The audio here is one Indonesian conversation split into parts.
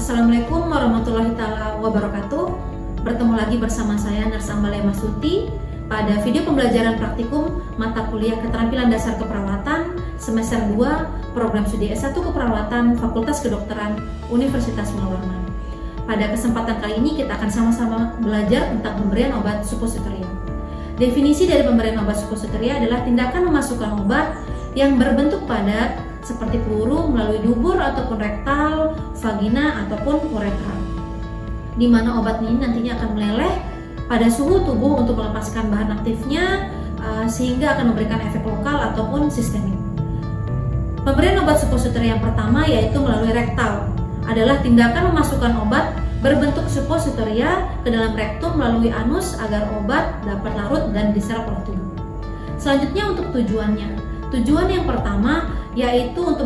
Assalamualaikum warahmatullahi wabarakatuh. Bertemu lagi bersama saya Nurse Ambalaya Masuti pada video pembelajaran praktikum mata kuliah Keterampilan Dasar Keperawatan semester 2 program studi S1 Keperawatan Fakultas Kedokteran Universitas Munawarman. Pada kesempatan kali ini kita akan sama-sama belajar tentang pemberian obat suppositoria. Definisi dari pemberian obat suppositoria adalah tindakan memasukkan obat yang berbentuk padat seperti peluru melalui dubur ataupun rektal, vagina ataupun uretra, di mana obat ini nantinya akan meleleh pada suhu tubuh untuk melepaskan bahan aktifnya sehingga akan memberikan efek lokal ataupun sistemik. Pemberian obat suppositoria yang pertama yaitu melalui rektal, adalah tindakan memasukkan obat berbentuk suppositoria ke dalam rektum melalui anus agar obat dapat larut dan diserap oleh tubuh. Selanjutnya untuk tujuannya. Tujuan yang pertama yaitu untuk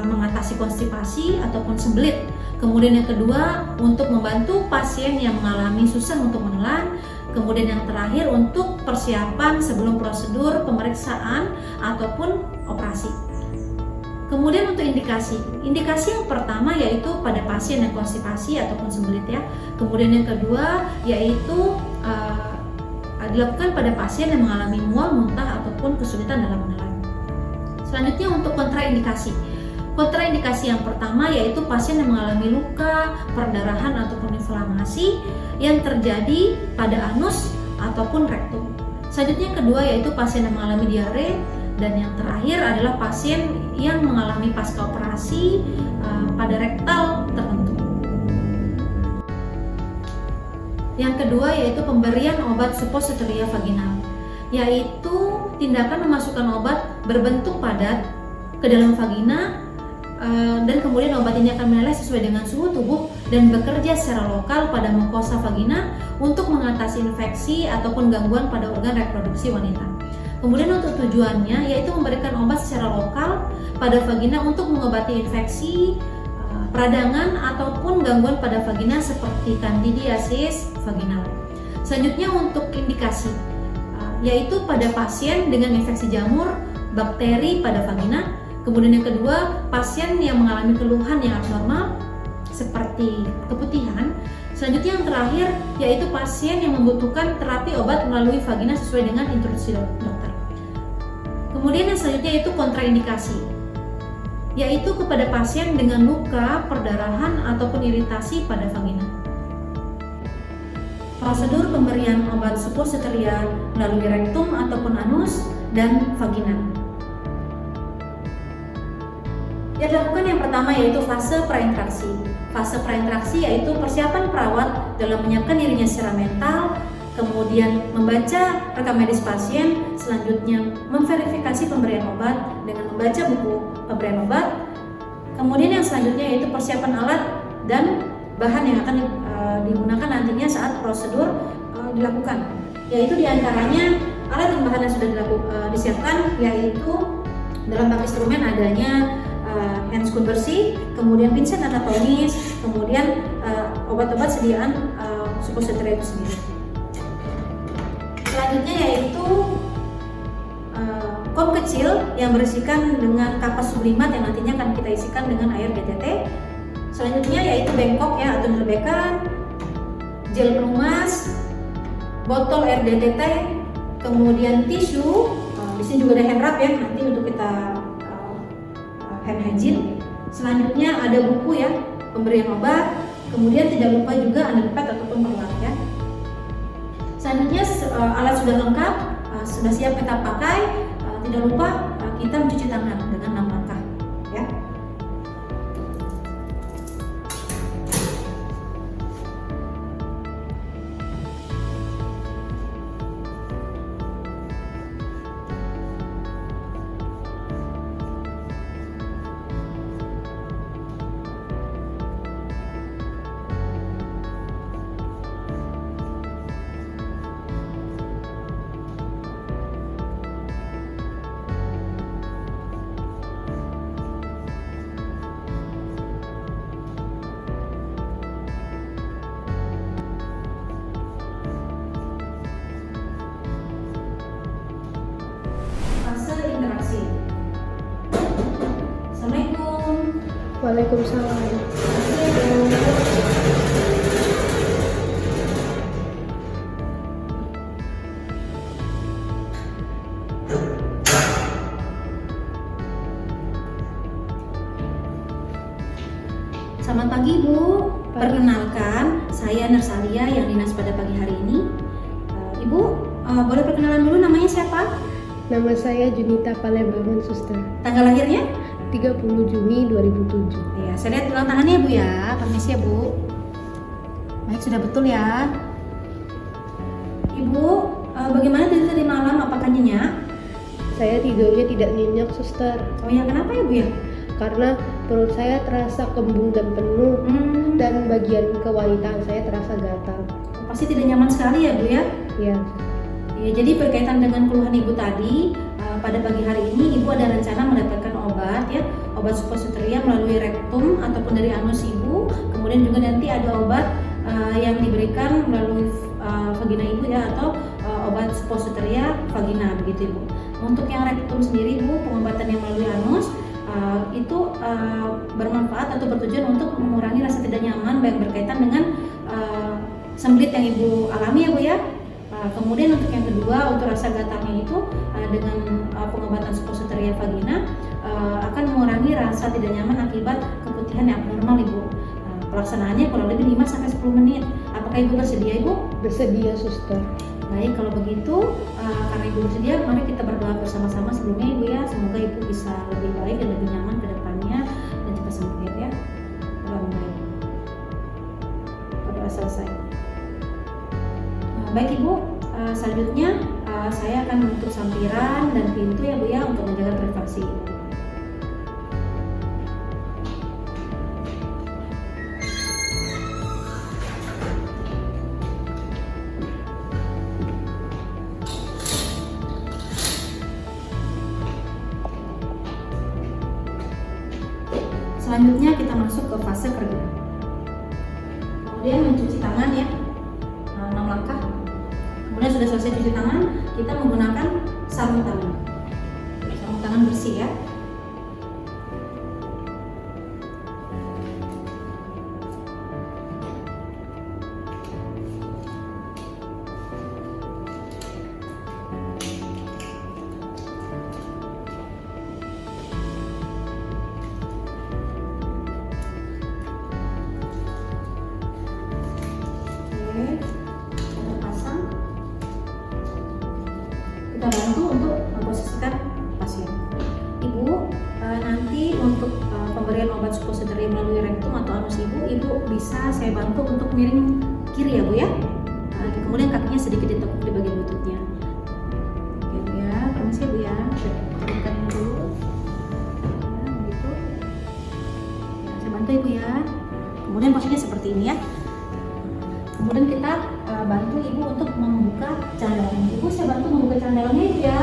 mengatasi konstipasi ataupun sembelit. Kemudian yang kedua untuk membantu pasien yang mengalami susah untuk menelan. Kemudian yang terakhir untuk persiapan sebelum prosedur pemeriksaan ataupun operasi. Kemudian untuk indikasi yang pertama yaitu pada pasien yang konstipasi ataupun sembelit ya. Kemudian yang kedua yaitu dilakukan pada pasien yang mengalami mual, muntah ataupun kesulitan dalam menelan. Selanjutnya untuk kontraindikasi. Kontraindikasi yang pertama yaitu pasien yang mengalami luka, perdarahan ataupun inflamasi yang terjadi pada anus ataupun rektum. Selanjutnya yang kedua yaitu pasien yang mengalami diare, dan yang terakhir adalah pasien yang mengalami pasca operasi pada rektal tertentu. Yang kedua yaitu pemberian obat suppositoria vaginal, yaitu tindakan memasukkan obat berbentuk padat ke dalam vagina dan kemudian obat ini akan meleleh sesuai dengan suhu tubuh dan bekerja secara lokal pada mukosa vagina untuk mengatasi infeksi ataupun gangguan pada organ reproduksi wanita. Kemudian untuk tujuannya yaitu memberikan obat secara lokal pada vagina untuk mengobati infeksi, peradangan ataupun gangguan pada vagina seperti candidiasis vaginal. Selanjutnya untuk indikasi yaitu pada pasien dengan infeksi jamur bakteri pada vagina. Kemudian yang kedua, pasien yang mengalami keluhan yang abnormal seperti keputihan. Selanjutnya yang terakhir yaitu pasien yang membutuhkan terapi obat melalui vagina sesuai dengan instruksi dokter. Kemudian yang selanjutnya yaitu kontraindikasi, yaitu kepada pasien dengan luka, perdarahan ataupun iritasi pada vagina. Prosedur pemberian obat suppositoria melalui rektum ataupun anus dan vagina. Yang dilakukan yang pertama yaitu fase prainteraksi. Fase prainteraksi yaitu persiapan perawat dalam menyiapkan dirinya secara mental, kemudian membaca rekam medis pasien, selanjutnya memverifikasi pemberian obat dengan membaca buku pemberian obat. Kemudian yang selanjutnya yaitu persiapan alat dan bahan yang akan digunakan nantinya saat prosedur dilakukan, yaitu diantaranya alat dan bahan yang sudah disiapkan yaitu dalam bak instrumen adanya handscoon bersih, kemudian pinset anatomis, kemudian obat-obat sediaan suppositoria itu sendiri. Selanjutnya yaitu kom kecil yang berisikan dengan kapas sublimat yang nantinya akan kita isikan dengan air BTT. Selanjutnya yaitu bengkok ya atau nelebekan, gel pelumas, botol air DTT, kemudian tisu. Di sini juga ada hand rub ya nanti untuk kita hand hygiene. Selanjutnya ada buku ya pemberian obat, kemudian tidak lupa juga underpad ataupun perlak ya. Selanjutnya alat sudah lengkap, sudah siap kita pakai. Tidak lupa kita mencuci tangan dengan 6 langkah ya. Waalaikumsalam. Selamat pagi Bu. Perkenalkan, saya Nersalia yang dinas pada pagi hari ini. Ibu, boleh perkenalan dulu, namanya siapa? Nama saya Junita Palembang Suster. Tanggal lahirnya? 30 Juni 2007. Iya, saya lihat tulang tangannya ya Bu ya. Permisi ya Bu. Baik, sudah betul ya. Ibu, bagaimana tadi malam? Apakah nyenyak? Saya tidurnya tidak nyenyak, Suster. Oh ya, kenapa ya Bu ya? Karena perut saya terasa kembung dan penuh, dan bagian kewanitaan saya terasa gatal. Pasti tidak nyaman sekali ya Bu ya? Ya. Ya, jadi berkaitan dengan keluhan Ibu tadi, pada pagi hari ini Ibu ada rencana mendapatkan obat ya, obat suppositoria melalui rektum ataupun dari anus Ibu. Kemudian juga nanti ada obat yang diberikan melalui vagina Ibu ya, atau obat suppositoria vagina begitu Ibu. Untuk yang rektum sendiri Bu, pengobatan yang melalui anus itu bermanfaat atau bertujuan untuk mengurangi rasa tidak nyaman baik berkaitan dengan sembelit yang Ibu alami ya Bu ya. Kemudian untuk yang kedua, untuk rasa gatalnya itu dengan pengobatan suppositoria vagina akan mengurangi rasa tidak nyaman akibat keputihan yang abnormal Ibu. Pelaksanaannya kurang lebih 5-10 menit. Apakah Ibu bersedia Ibu? Bersedia, Suster. Baik, kalau begitu karena Ibu bersedia, mari kita berdoa bersama-sama sebelumnya Ibu ya. Semoga Ibu bisa lebih baik dan lebih nyaman ke depannya dan cepat sembuh ya. Baik. Berdoa selesai. Baik Ibu, selanjutnya saya akan menutup sampiran dan pintu ya Bu ya untuk menjaga privasi. Selanjutnya kita masuk ke fase kerja. Kemudian mencuci tangan ya, 6 langkah. Kemudian sudah selesai cuci tangan, kita menggunakan sarung tangan. Sarung tangan bersih ya. Kita bantu untuk memposisikan pasien. Ibu, nanti untuk pemberian obat suppositoria melalui rektum atau anus Ibu bisa saya bantu untuk miring kiri ya Bu ya. Kemudian kakinya sedikit ditekuk di bagian lututnya. Oke Bu ya, permisi ya Bu ya. Tekan ini dulu. Ya, begitu. Ya, saya bantu Ibu ya. Kemudian posisinya seperti ini ya. Kemudian kita bantu Ibu untuk membuka celana dalamnya. Ibu, saya bantu membuka celana dalamnya Ibu ya.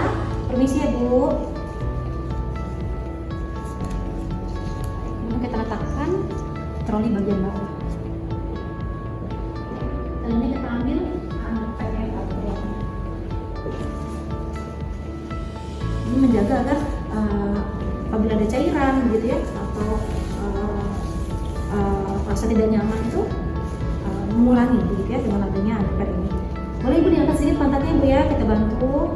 Permisi ya Bu. Kemudian kita letakkan troli bagian bawah. Dan ini kita ambil pakai ini menjaga agar apabila ada cairan begitu ya, atau rasa tidak nyaman itu mengurangi begitu ya dengan adanya pad ini. Boleh Ibu diangkat sedikit pantatnya Bu ya, kita bantu.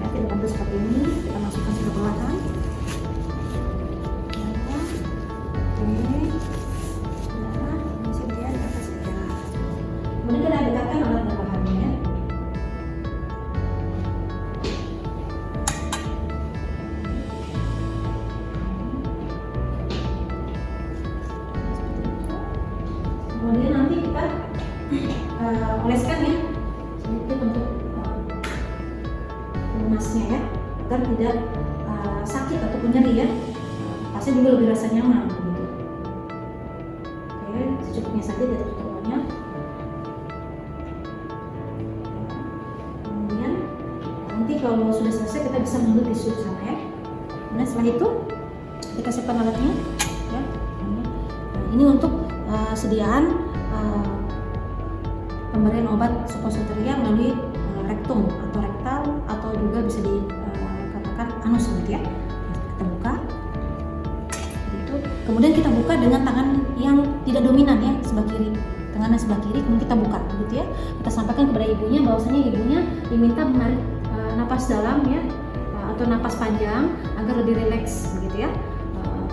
Ya, kita bantu seperti ini, kita masukkan sedikit perlahan. Ya. Oke. Ya, ini sedikit diangkat sedikit. Kemudian kita dekatkan alat tambahannya. Kemudian nanti kita oleskan ya sedikit untuk lumasnya ya, agar tidak sakit ataupun nyeri ya. Pasti juga lebih rasa nyaman gitu. Oke, secukupnya saja dari tutupannya. Kemudian nanti kalau sudah selesai kita bisa mengambil tisu di sana ya. Kemudian setelah itu kita siapkan alatnya ya. Ini untuk sediaan pemberian obat suppositoria melalui rektum atau rektal atau juga bisa dikatakan anus gitu ya. Kita buka. Itu kemudian kita buka dengan tangan yang tidak dominan ya, sebelah kiri. Tangannya sebelah kiri, kemudian kita buka gitu ya. Kita sampaikan kepada ibunya bahwasanya ibunya diminta menarik napas dalam ya, atau napas panjang agar lebih rileks begitu ya.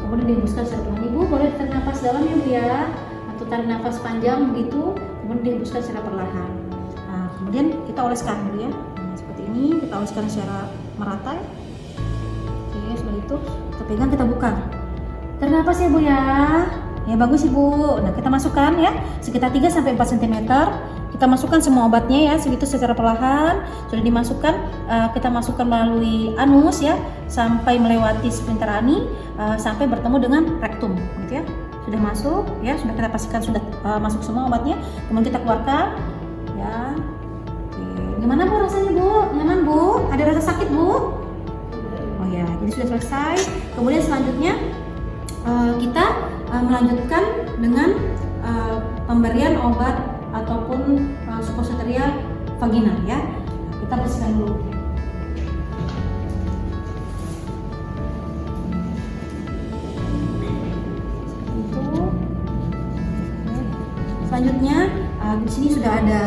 Kemudian dihembuskan secara perlahan. Ibu boleh tarik napas dalam ya Bu ya, atau tarik napas panjang begitu, kemudian dihembuskan secara perlahan. Nah, kemudian kita oleskan dulu ya. Nah, seperti ini kita oleskan secara merata ya. Oke, seperti itu. Kita pegang, kita buka. Tarik napas ya Bu ya. Ya bagus Ibu. Nah, kita masukkan ya sekitar 3-4 cm. Kita masukkan semua obatnya ya, segitu secara perlahan. Sudah dimasukkan, kita masukkan melalui anus ya, sampai melewati sphincter ani, sampai bertemu dengan rektum gitu ya. Sudah masuk ya, sudah kita pastikan sudah masuk semua obatnya. Kemudian kita keluarkan ya. Oke. Gimana Bu rasanya Bu? Nyaman Bu? Ada rasa sakit Bu? Oh ya, jadi sudah selesai. Kemudian selanjutnya kita melanjutkan dengan pemberian obat ataupun suppositoria vaginal ya. Kita bersihkan dulu. Seperti itu. Oke. Selanjutnya di sini sudah ada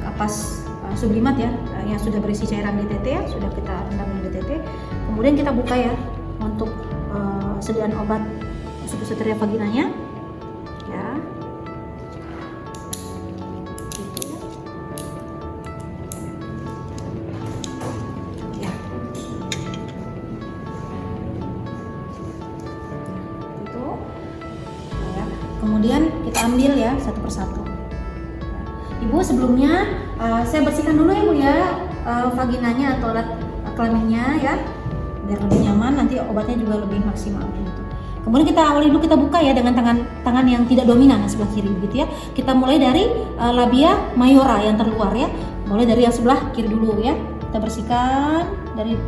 kapas sublimat ya, yang sudah berisi cairan DTT ya, sudah kita rendam dengan DTT. Kemudian kita buka ya untuk sediaan obat suppositoria vaginanya ya. Ya. Itu. Ya. Kemudian kita ambil ya satu persatu. Ibu sebelumnya saya bersihkan dulu ya Bu ya vaginanya atau alat kelaminnya ya, biar lebih nyaman, nanti obatnya juga lebih maksimal gitu. Kemudian kita awali dulu, kita buka ya dengan tangan yang tidak dominan sebelah kiri gitu ya. Kita mulai dari labia mayora yang terluar ya. Mulai dari yang sebelah kiri dulu ya. Kita bersihkan dari,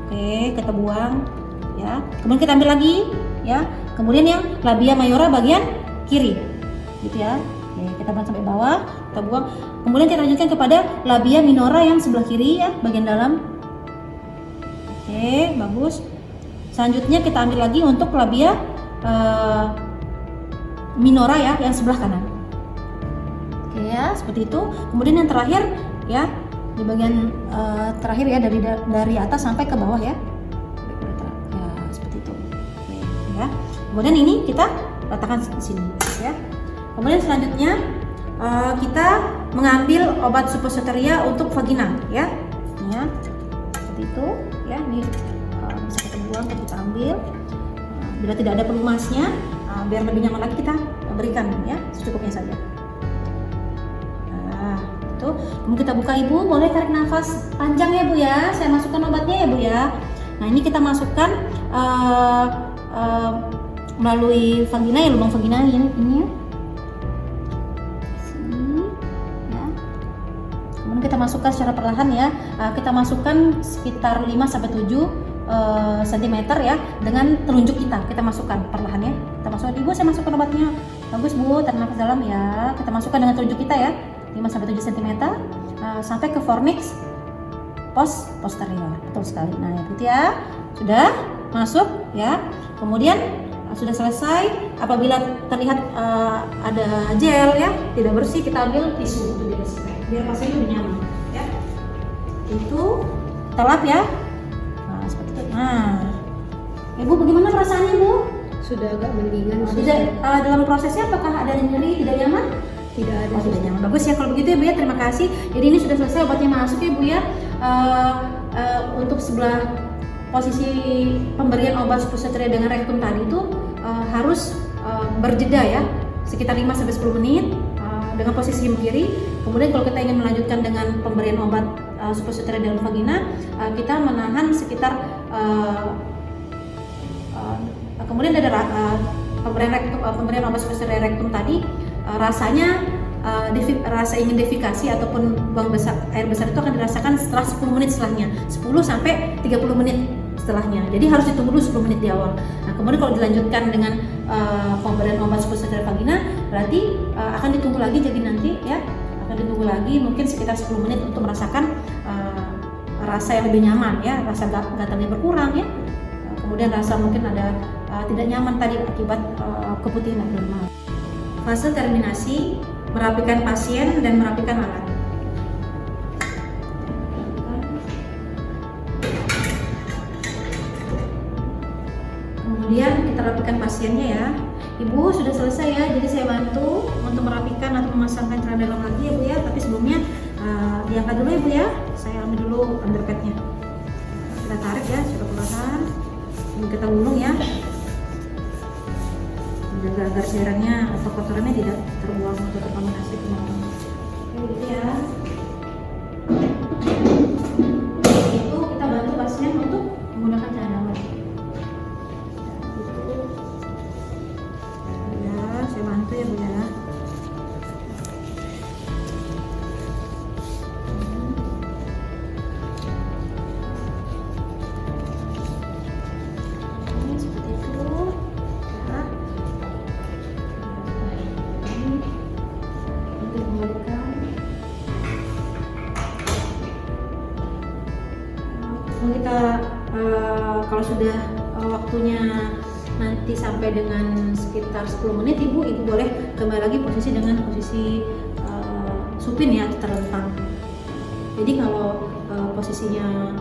oke, kita buang ya. Kemudian kita ambil lagi ya. Kemudian yang labia mayora bagian kiri gitu ya. Oke, kita buang sampai bawah, kita buang. Kemudian kita lanjutkan kepada labia minora yang sebelah kiri ya, bagian dalam. Oke, bagus. Selanjutnya kita ambil lagi untuk labia minora ya, yang sebelah kanan. Oke ya, seperti itu. Kemudian yang terakhir ya, di bagian terakhir ya, dari atas sampai ke bawah ya. Ya, seperti itu. Oke, ya. Kemudian ini kita letakkan di sini ya. Kemudian selanjutnya kita mengambil obat suppositoria untuk vagina ya. Ya. Seperti itu ya, ini bisa kita buang, kita ambil. Bila tidak ada pelumasnya, biar lebih nyaman lagi kita berikan ya, secukupnya saja. Nah, itu. Kemudian kita buka Ibu, boleh tarik nafas panjang ya Bu ya. Saya masukkan obatnya ya Bu ya. Nah, ini kita masukkan melalui vagina ya, lubang vagina ini ya. Sini ya. Kemudian kita masukkan secara perlahan ya. Kita masukkan sekitar 5-7 cm ya, dengan telunjuk kita masukkan perlahan ya. Kita masukkan, Ibu saya masukkan obatnya. Bagus Bu, tarik nafas dalam ya. Kita masukkan dengan telunjuk kita ya, 5-7 cm sampai ke fornix posterior. Betul sekali. Nah, itu ya. Sudah masuk ya. Kemudian sudah selesai. Apabila terlihat ada gel ya, tidak bersih, kita ambil tisu untuk dibersihkan biar pasiennya lebih nyaman ya. Itu kita lap ya. Nah, Ibu bagaimana perasaannya Bu? Sudah agak mendingan. Dalam prosesnya apakah ada nyeri, tidak nyaman? Tidak ada. Tidak nyaman. Bagus ya kalau begitu ya Bu ya, terima kasih. Jadi ini sudah selesai obatnya masuk ya Bu ya. Untuk sebelah posisi pemberian obat suppositoria dengan rektum tadi itu harus berjeda ya, sekitar 5-10 menit dengan posisi kiri. Kemudian kalau kita ingin melanjutkan dengan pemberian obat suppositoria dalam vagina, kita menahan sekitar kemudian ada pemberian obat suppositoria rektum tadi, rasanya rasa ingin defekasi ataupun buang air besar itu akan dirasakan setelah 10 menit setelahnya, 10-30 menit setelahnya. Jadi harus ditunggu dulu 10 menit di awal. Nah, kemudian kalau dilanjutkan dengan pemberian obat suppositoria vagina, berarti akan ditunggu lagi, jadi nanti ya akan ditunggu lagi mungkin sekitar 10 menit untuk merasakan rasa yang lebih nyaman ya, rasa gatalnya berkurang ya. kemudian rasa mungkin ada tidak nyaman tadi akibat keputihan abnormal. Fase terminasi, merapikan pasien dan merapikan alat. Kemudian kita rapikan pasiennya ya. Ibu sudah selesai ya, jadi saya bantu untuk merapikan atau memasangkan celana dalam lagi ya Bu ya. Tapi sebelumnya diangkat dulu ya Bu ya. Saya ambil dulu underpadnya. Kita tarik ya, sudah perlahan. Ini kita gulung ya. Menjaga agar cairannya atau kotorannya tidak terbuang atau terkontaminasi ke mana-mana. Gitu ya. Itu kita bantu pasien untuk menggunakan celana dalam. Saya bantu ya Bu ya. Seperti itu ya. Untuk kembalikan. Kita kalau sudah waktunya nanti sampai dengan sekitar 10 menit ibu boleh kembali lagi posisi dengan posisi supin ya, atau terlentang. Jadi kalau posisinya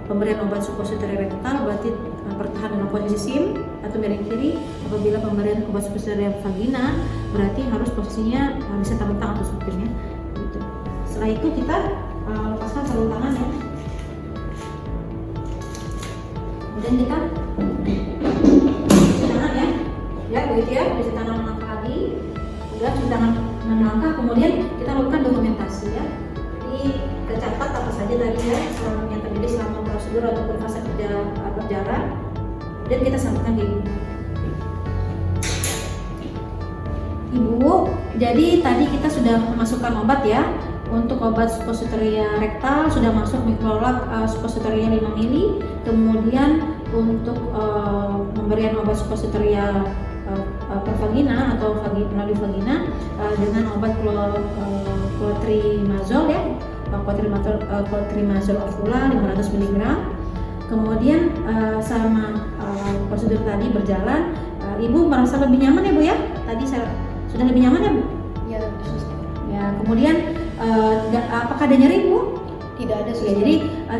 pemberian obat suppository rektal berarti bertahan dengan posisi SIM atau miring kiri. Apabila pemberian obat suppository vagina berarti harus posisinya bisa terlentang atau supin ya gitu. Setelah itu kita lepaskan sarung tangan ya, kemudian kita ya begitu ya, bisa tangan langkah lagi, udah cuci tangan 6 langkah, kemudian kita lakukan dokumentasi ya. Jadi tercatat apa saja tadi ya yang terjadi selama prosedur ataupun fase berjalan, dan kita sampaikan ke Ibu. Jadi tadi kita sudah memasukkan obat ya. Untuk obat suppositoria rektal sudah masuk Microlac suppositoria 5 ml. Kemudian untuk pemberian obat suppositoria per vagina atau melalui vagina dengan obat clotrimazole ya, clotrimazole ovula 500 mg. Kemudian sama prosedur tadi berjalan, Ibu merasa lebih nyaman ya Bu ya? Tadi saya sudah lebih nyaman ya Bu? Ya, suster. Ya, kemudian apakah ada nyeri Bu? Tidak ada suster. Ya, jadi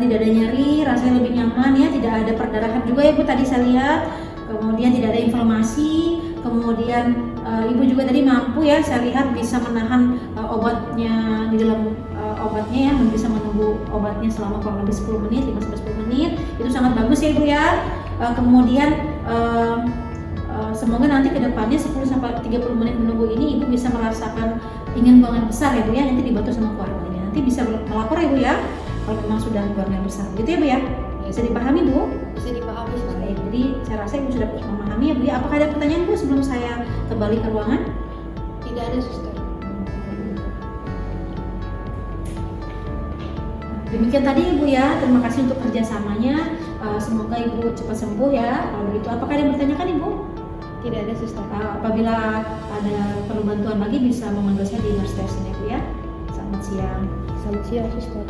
tidak ada nyeri, rasanya lebih nyaman ya, tidak ada perdarahan juga ya Bu tadi saya lihat. Kemudian tidak ada inflamasi, kemudian Ibu juga tadi mampu ya, saya lihat bisa menahan obatnya di dalam obatnya ya, bisa menunggu obatnya selama kurang lebih 10 menit, 5-10 menit. Itu sangat bagus ya Ibu ya. Kemudian semoga nanti ke depannya 10-30 menit menunggu ini Ibu bisa merasakan ingin buangan besar ya Bu ya, nanti dibantu sama keluarganya. Nanti bisa melapor ya Bu ya kalau memang sudah buangan besar. Gitu ya Bu ya? Bisa dipahami Bu? Bisa dipahami suster. Baik, jadi saya rasa Ibu sudah memahami ya Bu ya. Apakah ada pertanyaan Bu sebelum saya kembali ke ruangan? Tidak ada suster. Demikian tadi Ibu ya, terima kasih untuk kerjasamanya. Semoga Ibu cepat sembuh ya. Kalau begitu, apakah ada yang bertanyakan Ibu? Tidak ada suster. Apabila ada perlu bantuan lagi bisa memanggil saya di nurse station ya Bu ya. Selamat siang. Selamat siang suster.